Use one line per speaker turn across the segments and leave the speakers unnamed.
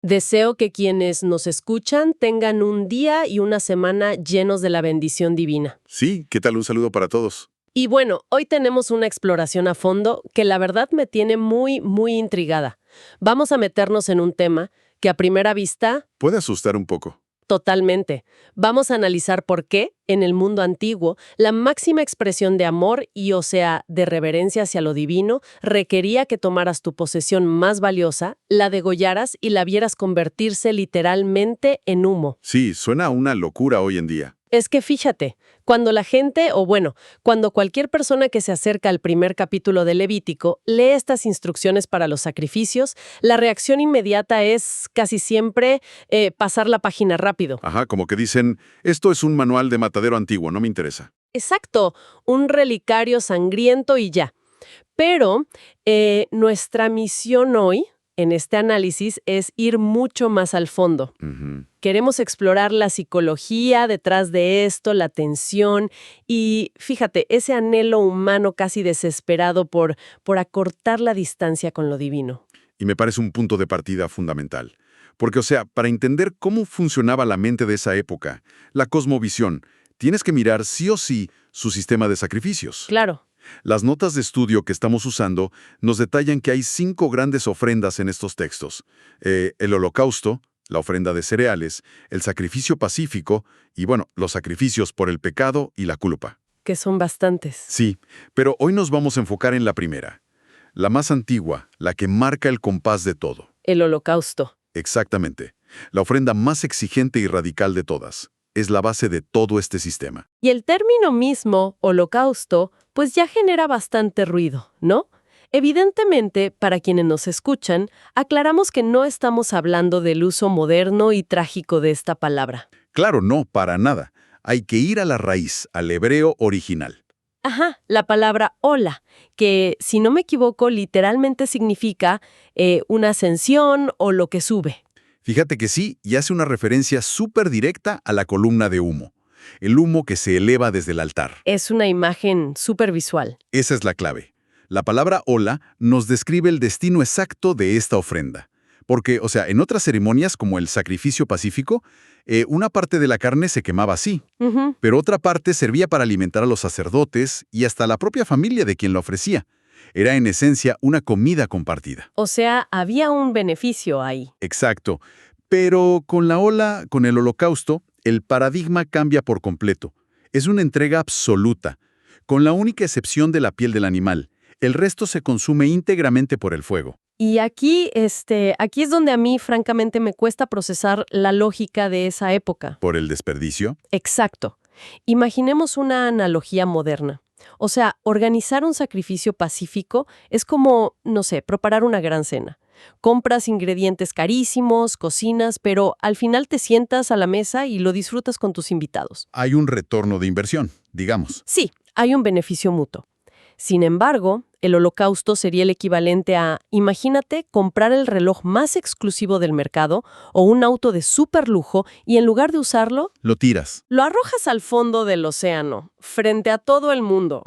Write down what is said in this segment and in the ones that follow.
Deseo que quienes nos escuchan tengan un día y una semana llenos de la bendición divina.
Sí, ¿qué tal? Un saludo para todos.
Y bueno, hoy tenemos una exploración a fondo que la verdad me tiene muy intrigada. Vamos a meternos en un tema que a primera vista,
Puede asustar un poco.
totalmente. Vamos a analizar por qué, en el mundo antiguo, la máxima expresión de amor y, o sea, de reverencia hacia lo divino, requería que tomaras tu posesión más valiosa, la degollaras y la vieras convertirse literalmente en humo.
Sí, suena a una locura hoy en día.
Es que fíjate, cuando la gente, o bueno, cuando cualquier persona que se acerca al primer capítulo de Levítico lee estas instrucciones para los sacrificios, la reacción inmediata es casi siempre pasar la página rápido.
Ajá, como que dicen, esto es un manual de matadero antiguo, no me interesa.
Exacto, un relicario sangriento y ya. Pero nuestra misión hoy, en este análisis, es ir mucho más al fondo.
Ujú.
Queremos explorar la psicología detrás de esto, la tensión y, fíjate, ese anhelo humano casi desesperado por acortar la distancia con lo divino.
Y me parece un punto de partida fundamental. Porque, o sea, para entender cómo funcionaba la mente de esa época, la cosmovisión, tienes que mirar sí o sí su sistema de sacrificios.
Claro.
Las notas de estudio que estamos usando nos detallan que hay 5 grandes ofrendas en estos textos. El holocausto, la ofrenda de cereales, el sacrificio pacífico y, bueno, los sacrificios por el pecado y la culpa.
Que son bastantes.
Sí, pero hoy nos vamos a enfocar en la primera, la más antigua, la que marca el compás de todo.
El holocausto.
Exactamente, la ofrenda más exigente y radical de todas. Es la base de todo este sistema.
Y el término mismo, holocausto, pues ya genera bastante ruido, ¿no? Evidentemente, para quienes nos escuchan, aclaramos que no estamos hablando del uso moderno y trágico de esta palabra.
Claro, no, para nada. Hay que ir a la raíz, al hebreo original.
Ajá, la palabra hola, que, si no me equivoco, literalmente significa una ascensión o lo que sube.
Fíjate que sí, y hace una referencia súper directa a la columna de humo. El humo que se eleva desde el altar.
Es una imagen súper visual.
Esa es la clave. La palabra hola nos describe el destino exacto de esta ofrenda. Porque, o sea, en otras ceremonias como el sacrificio pacífico, una parte de la carne se quemaba así,
Ujú.
pero otra parte servía para alimentar a los sacerdotes y hasta la propia familia de quien la ofrecía. Era en esencia una comida compartida.
O sea, había un beneficio ahí.
Exacto. Pero con la ola, con el holocausto, el paradigma cambia por completo. Es una entrega absoluta, con la única excepción de la piel del animal. El resto se consume íntegramente por el fuego.
Y aquí es donde a mí, francamente, me cuesta procesar la lógica de esa época.
¿Por el desperdicio?
Exacto. Imaginemos una analogía moderna. O sea, organizar un sacrificio pacífico es como, no sé, preparar una gran cena. Compras ingredientes carísimos, cocinas, pero al final te sientas a la mesa y lo disfrutas con tus invitados.
Hay un retorno de inversión, digamos.
Sí, hay un beneficio mutuo. Sin embargo, el holocausto sería el equivalente a, imagínate, comprar el reloj más exclusivo del mercado o un auto de súper lujo y en lugar de usarlo,
Lo tiras.
lo arrojas al fondo del océano, frente a todo el mundo.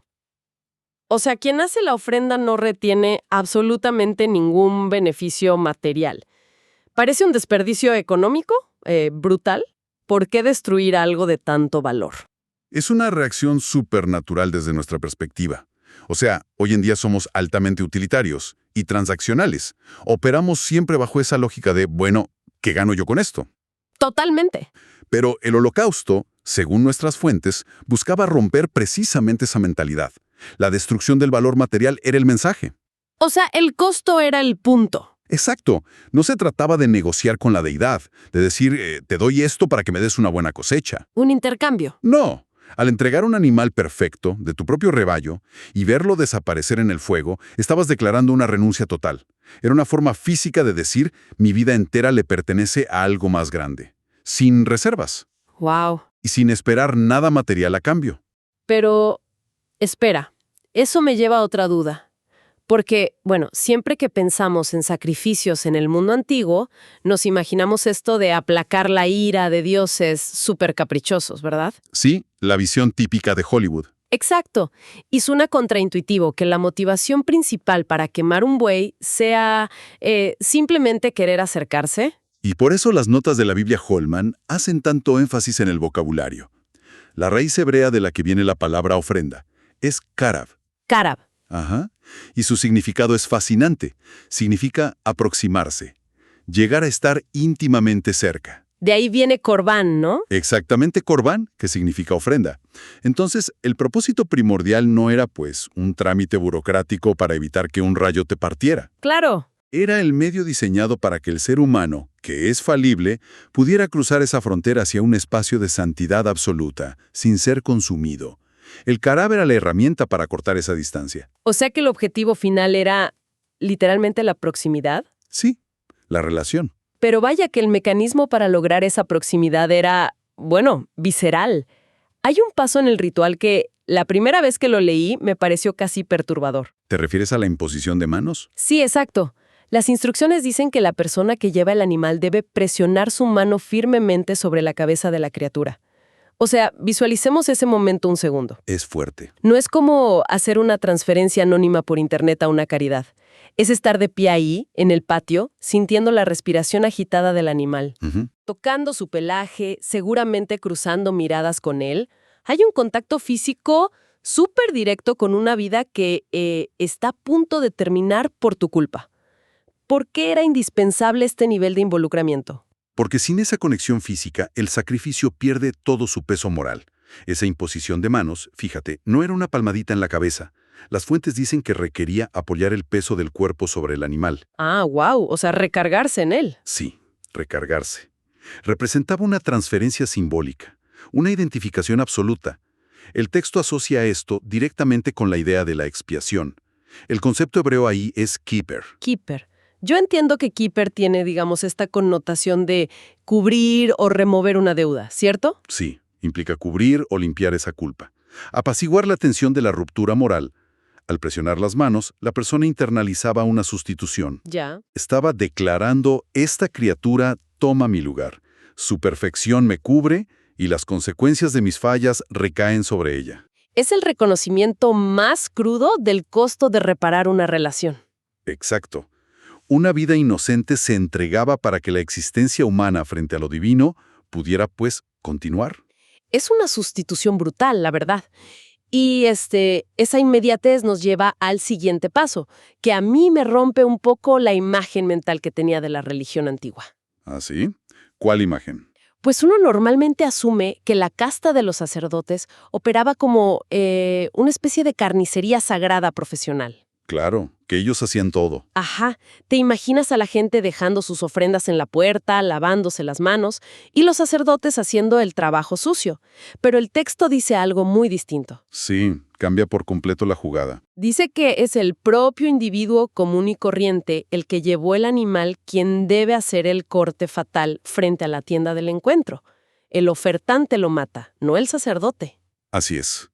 O sea, quien hace la ofrenda no retiene absolutamente ningún beneficio material. Parece un desperdicio económico, brutal. ¿Por qué destruir algo de tanto valor?
Es una reacción supernatural desde nuestra perspectiva. O sea, hoy en día somos altamente utilitarios y transaccionales. Operamos siempre bajo esa lógica de, bueno, ¿qué gano yo con esto?
Totalmente.
Pero el holocausto, según nuestras fuentes, buscaba romper precisamente esa mentalidad. La destrucción del valor material era el mensaje.
O sea, el costo era el punto.
Exacto. No se trataba de negociar con la deidad, de decir, te doy esto para que me des una buena cosecha.
Un intercambio.
No. Al entregar un animal perfecto, de tu propio rebaño, y verlo desaparecer en el fuego, estabas declarando una renuncia total. Era una forma física de decir, mi vida entera le pertenece a algo más grande. Sin reservas.
Wow.
Y sin esperar nada material a cambio.
Pero, espera, eso me lleva a otra duda. Porque, bueno, siempre que pensamos en sacrificios en el mundo antiguo, nos imaginamos esto de aplacar la ira de dioses súper caprichosos, ¿verdad?
Sí, la visión típica de Hollywood.
Exacto. Y suena contraintuitivo que la motivación principal para quemar un buey sea simplemente querer acercarse.
Y por eso las notas de la Biblia Holman hacen tanto énfasis en el vocabulario. La raíz hebrea de la que viene la palabra ofrenda es karab.
Karab.
Ajá. Y su significado es fascinante. Significa aproximarse, llegar a estar íntimamente cerca.
De ahí viene corbán, ¿no?
Exactamente corbán, que significa ofrenda. Entonces, el propósito primordial no era, pues, un trámite burocrático para evitar que un rayo te partiera.
Claro.
Era el medio diseñado para que el ser humano, que es falible, pudiera cruzar esa frontera hacia un espacio de santidad absoluta, sin ser consumido. El karab era la herramienta para cortar esa distancia.
O sea que el objetivo final era literalmente la proximidad.
Sí, la relación.
Pero vaya que el mecanismo para lograr esa proximidad era, bueno, visceral. Hay un paso en el ritual que, la primera vez que lo leí, me pareció casi perturbador.
¿Te refieres a la imposición de manos?
Sí, exacto. Las instrucciones dicen que la persona que lleva el animal debe presionar su mano firmemente sobre la cabeza de la criatura. O sea, visualicemos ese momento un segundo.
Es fuerte.
No es como hacer una transferencia anónima por internet a una caridad. Es estar de pie ahí, en el patio, sintiendo la respiración agitada del animal, tocando su pelaje, seguramente cruzando miradas con él. Hay un contacto físico súper directo con una vida que está a punto de terminar por tu culpa. ¿Por qué era indispensable este nivel de involucramiento?
Porque sin esa conexión física, el sacrificio pierde todo su peso moral. Esa imposición de manos, fíjate, no era una palmadita en la cabeza. Las fuentes dicen que requería apoyar el peso del cuerpo sobre el animal.
Ah, wow, o sea, recargarse en él.
Sí, recargarse. Representaba una transferencia simbólica, una identificación absoluta. El texto asocia esto directamente con la idea de la expiación. El concepto hebreo ahí es kippur.
Keeper. Yo entiendo que keeper tiene, digamos, esta connotación de cubrir o remover una deuda, ¿cierto?
Sí, implica cubrir o limpiar esa culpa. Apaciguar la tensión de la ruptura moral. Al presionar las manos, la persona internalizaba una sustitución.
Ya.
Estaba declarando, esta criatura toma mi lugar. Su perfección me cubre y las consecuencias de mis fallas recaen sobre ella.
Es el reconocimiento más crudo del costo de reparar una relación.
Exacto. Una vida inocente se entregaba para que la existencia humana frente a lo divino pudiera, pues, continuar.
Es una sustitución brutal, la verdad. Y esa inmediatez nos lleva al siguiente paso, que a mí me rompe un poco la imagen mental que tenía de la religión antigua.
¿Ah, sí? ¿Cuál imagen?
Pues uno normalmente asume que la casta de los sacerdotes operaba como una especie de carnicería sagrada profesional.
Claro, que ellos hacían todo.
Ajá, te imaginas a la gente dejando sus ofrendas en la puerta, lavándose las manos, y los sacerdotes haciendo el trabajo sucio. Pero el texto dice algo muy distinto.
Sí, cambia por completo la jugada.
Dice que es el propio individuo común y corriente el que llevó el animal quien debe hacer el corte fatal frente a la tienda del encuentro. El ofertante lo mata, no el sacerdote.
Así es.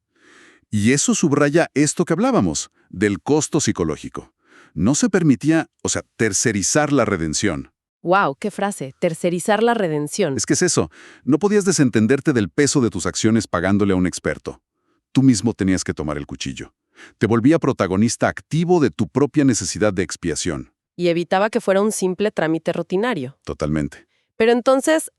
Y eso subraya esto que hablábamos, del costo psicológico. No se permitía, tercerizar la redención.
¡Wow! ¡Qué frase! Tercerizar la redención.
Es que es eso, no podías desentenderte del peso de tus acciones pagándole a un experto. Tú mismo tenías que tomar el cuchillo. Te volvía protagonista activo de tu propia necesidad de expiación.
Y evitaba que fuera un simple trámite rutinario.
Totalmente.
Pero entonces,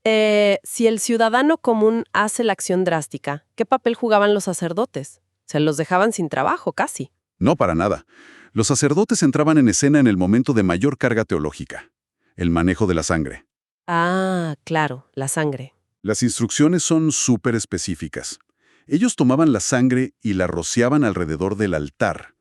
si el ciudadano común hace la acción drástica, ¿qué papel jugaban los sacerdotes? Se los dejaban sin trabajo, casi.
No, para nada. Los sacerdotes entraban en escena en el momento de mayor carga teológica, el manejo de la sangre.
Ah, claro, la sangre.
Las instrucciones son súper específicas. Ellos tomaban la sangre y la rociaban alrededor del altar,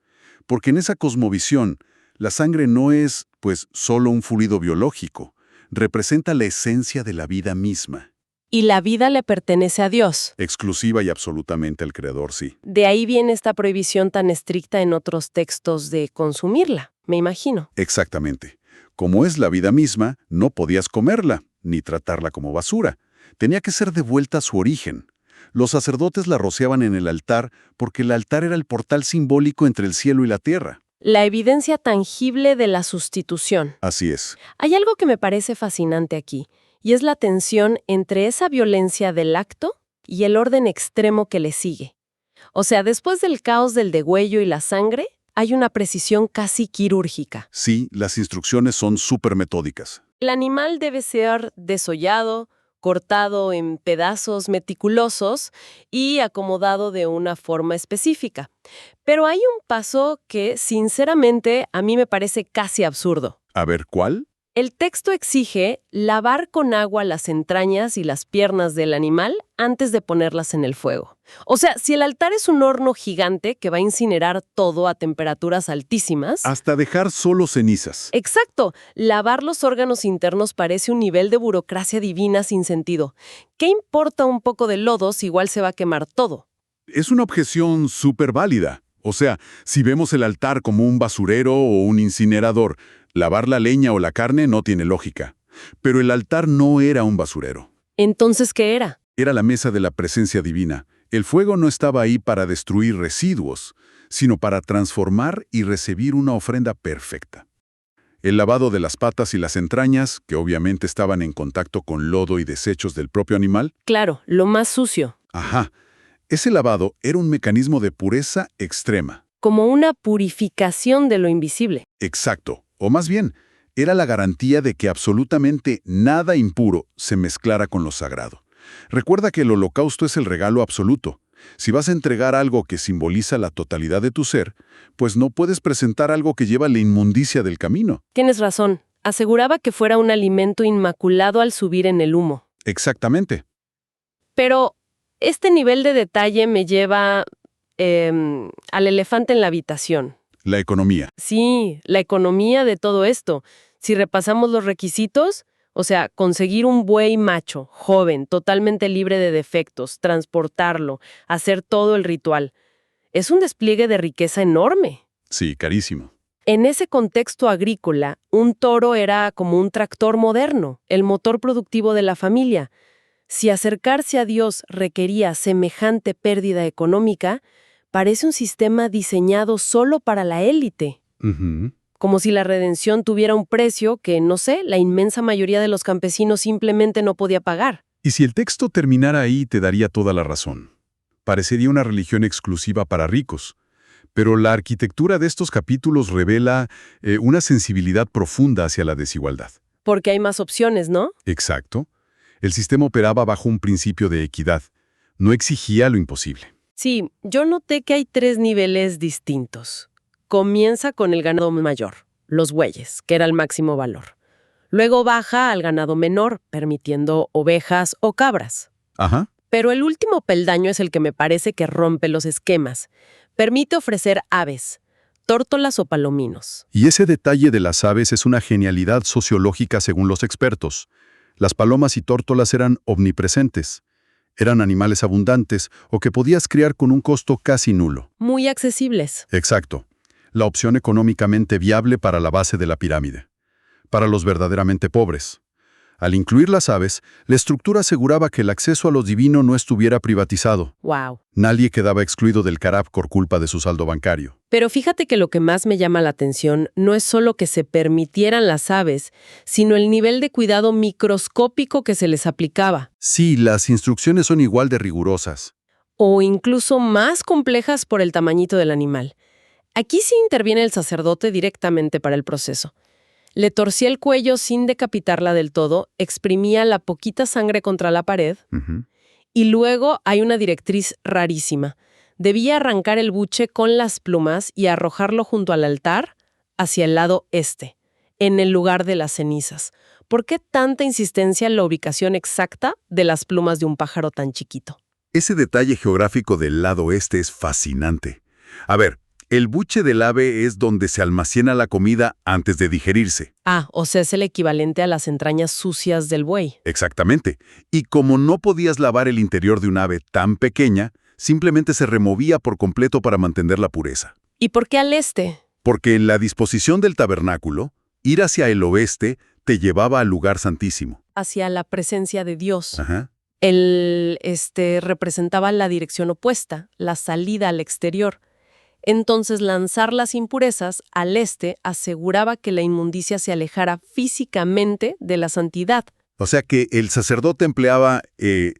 porque en esa cosmovisión, la sangre no es, pues, solo un fluido biológico, representa la esencia de la vida misma.
Y la vida le pertenece a Dios.
Exclusiva y absolutamente al Creador, sí.
De ahí viene esta prohibición tan estricta en otros textos de consumirla, me imagino.
Exactamente. Como es la vida misma, no podías comerla, ni tratarla como basura. Tenía que ser devuelta a su origen. Los sacerdotes la rociaban en el altar porque el altar era el portal simbólico entre el cielo y la tierra.
La evidencia tangible de la sustitución.
Así es.
Hay algo que me parece fascinante aquí, y es la tensión entre esa violencia del acto y el orden extremo que le sigue. O sea, después del caos del degüello y la sangre, hay una precisión casi quirúrgica.
Sí, las instrucciones son súper metódicas.
El animal debe ser desollado, cortado en pedazos meticulosos y acomodado de una forma específica. Pero hay un paso que, sinceramente, a mí me parece casi absurdo.
A ver, ¿cuál?
El texto exige lavar con agua las entrañas y las piernas del animal antes de ponerlas en el fuego. O sea, si el altar es un horno gigante que va a incinerar todo a temperaturas altísimas...
Hasta dejar solo cenizas.
Exacto. Lavar los órganos internos parece un nivel de burocracia divina sin sentido. ¿Qué importa un poco de lodo si igual se va a quemar todo?
Es una objeción súper válida. O sea, si vemos el altar como un basurero o un incinerador, lavar la leña o la carne no tiene lógica. Pero el altar no era un basurero.
¿Entonces qué era?
Era la mesa de la presencia divina. El fuego no estaba ahí para destruir residuos, sino para transformar y recibir una ofrenda perfecta. El lavado de las patas y las entrañas, que obviamente estaban en contacto con lodo y desechos del propio animal.
Claro, lo más sucio.
Ajá. Ese lavado era un mecanismo de pureza extrema.
Como una purificación de lo invisible.
Exacto. O más bien, era la garantía de que absolutamente nada impuro se mezclara con lo sagrado. Recuerda que el holocausto es el regalo absoluto. Si vas a entregar algo que simboliza la totalidad de tu ser, pues no puedes presentar algo que lleva la inmundicia del camino.
Tienes razón. Aseguraba que fuera un alimento inmaculado al subir en el humo.
Exactamente.
Pero este nivel de detalle me lleva al elefante en la habitación.
La economía.
Sí, la economía de todo esto. Si repasamos los requisitos, o sea, conseguir un buey macho, joven, totalmente libre de defectos, transportarlo, hacer todo el ritual. Es un despliegue de riqueza enorme.
Sí, carísimo.
En ese contexto agrícola, un toro era como un tractor moderno, el motor productivo de la familia. Si acercarse a Dios requería semejante pérdida económica, parece un sistema diseñado solo para la élite.
Ujú.
Como si la redención tuviera un precio que, no sé, la inmensa mayoría de los campesinos simplemente no podía pagar.
Y si el texto terminara ahí, te daría toda la razón. Parecería una religión exclusiva para ricos. Pero la arquitectura de estos capítulos revela una sensibilidad profunda hacia la desigualdad.
Porque hay más opciones, ¿no?
Exacto. El sistema operaba bajo un principio de equidad. No exigía lo imposible.
Sí, yo noté que hay 3 niveles distintos. Comienza con el ganado mayor, los bueyes, que era el máximo valor. Luego baja al ganado menor, permitiendo ovejas o cabras.
Ajá.
Pero el último peldaño es el que me parece que rompe los esquemas. Permite ofrecer aves, tórtolas o palominos.
Y ese detalle de las aves es una genialidad sociológica según los expertos. Las palomas y tórtolas eran omnipresentes. Eran animales abundantes o que podías criar con un costo casi nulo.
Muy accesibles.
Exacto. La opción económicamente viable para la base de la pirámide. Para los verdaderamente pobres. Al incluir las aves, la estructura aseguraba que el acceso a lo divino no estuviera privatizado.
Wow.
Nadie quedaba excluido del Karab por culpa de su saldo bancario.
Pero fíjate que lo que más me llama la atención no es solo que se permitieran las aves, sino el nivel de cuidado microscópico que se les aplicaba.
Sí, las instrucciones son igual de rigurosas.
O incluso más complejas por el tamañito del animal. Aquí sí interviene el sacerdote directamente para el proceso. Le torcía el cuello sin decapitarla del todo, exprimía la poquita sangre contra la pared, y luego hay una directriz rarísima. Debía arrancar el buche con las plumas y arrojarlo junto al altar hacia el lado este, en el lugar de las cenizas. ¿Por qué tanta insistencia en la ubicación exacta de las plumas de un pájaro tan chiquito?
Ese detalle geográfico del lado este es fascinante. A ver, el buche del ave es donde se almacena la comida antes de digerirse.
Ah, o sea, es el equivalente a las entrañas sucias del buey.
Exactamente. Y como no podías lavar el interior de un ave tan pequeña, simplemente se removía por completo para mantener la pureza.
¿Y por qué al este?
Porque en la disposición del tabernáculo, ir hacia el oeste te llevaba al lugar santísimo.
Hacia la presencia de Dios.
Ajá.
Él representaba la dirección opuesta, la salida al exterior. Entonces, lanzar las impurezas al este aseguraba que la inmundicia se alejara físicamente de la santidad.
O sea que el sacerdote empleaba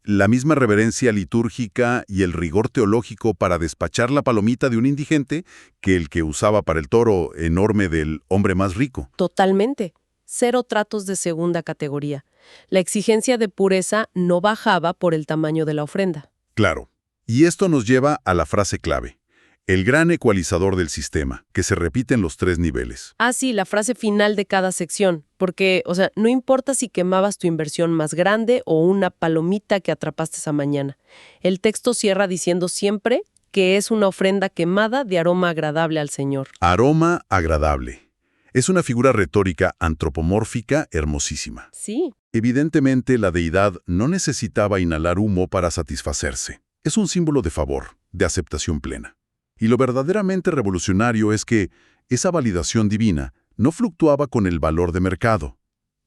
la misma reverencia litúrgica y el rigor teológico para despachar la palomita de un indigente que el que usaba para el toro enorme del hombre más rico.
Totalmente. cero tratos de segunda categoría. La exigencia de pureza no bajaba por el tamaño de la ofrenda.
Claro. Y esto nos lleva a la frase clave, el gran ecualizador del sistema, que se repite en los 3 niveles.
Ah, sí, la frase final de cada sección, porque, no importa si quemabas tu inversión más grande o una palomita que atrapaste esa mañana. El texto cierra diciendo siempre que es una ofrenda quemada de aroma agradable al Señor.
Aroma agradable. Es una figura retórica antropomórfica hermosísima.
Sí.
Evidentemente, la deidad no necesitaba inhalar humo para satisfacerse. Es un símbolo de favor, de aceptación plena. Y lo verdaderamente revolucionario es que esa validación divina no fluctuaba con el valor de mercado.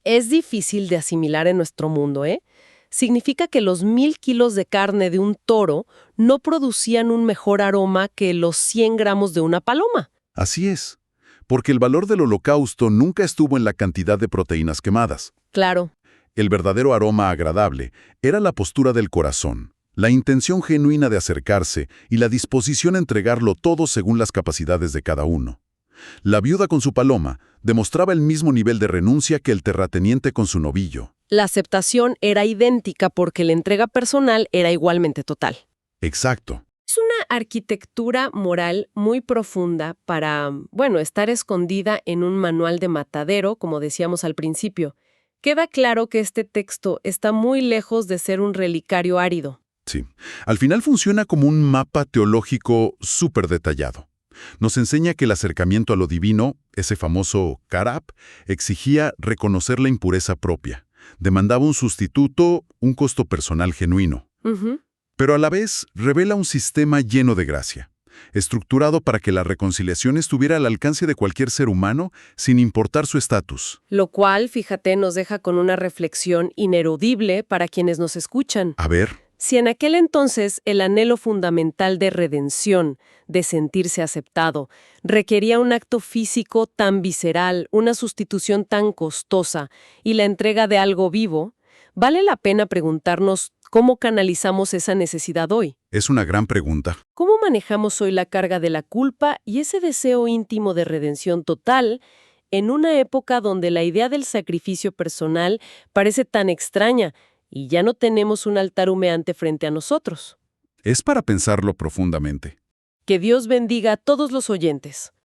Es difícil de asimilar en nuestro mundo, ¿eh? Significa que los 1000 kilos de carne de un toro no producían un mejor aroma que los 100 gramos de una paloma.
Así es, porque el valor del holocausto nunca estuvo en la cantidad de proteínas quemadas.
Claro.
El verdadero aroma agradable era la postura del corazón, la intención genuina de acercarse y la disposición a entregarlo todo según las capacidades de cada uno. La viuda con su paloma demostraba el mismo nivel de renuncia que el terrateniente con su novillo.
La aceptación era idéntica porque la entrega personal era igualmente total.
Exacto.
Es una arquitectura moral muy profunda para, estar escondida en un manual de matadero, como decíamos al principio. Queda claro que este texto está muy lejos de ser un relicario árido.
Sí. Al final funciona como un mapa teológico súper detallado. Nos enseña que el acercamiento a lo divino, ese famoso karab, exigía reconocer la impureza propia. Demandaba un sustituto, un costo personal genuino. Pero a la vez revela un sistema lleno de gracia, estructurado para que la reconciliación estuviera al alcance de cualquier ser humano sin importar su estatus.
Lo cual, fíjate, nos deja con una reflexión ineludible para quienes nos escuchan.
A ver.
Si en aquel entonces el anhelo fundamental de redención, de sentirse aceptado, requería un acto físico tan visceral, una sustitución tan costosa y la entrega de algo vivo, vale la pena preguntarnos cómo canalizamos esa necesidad hoy.
Es una gran pregunta.
¿Cómo manejamos hoy la carga de la culpa y ese deseo íntimo de redención total en una época donde la idea del sacrificio personal parece tan extraña y ya no tenemos un altar humeante frente a nosotros?
Es para pensarlo profundamente.
Que Dios bendiga a todos los oyentes.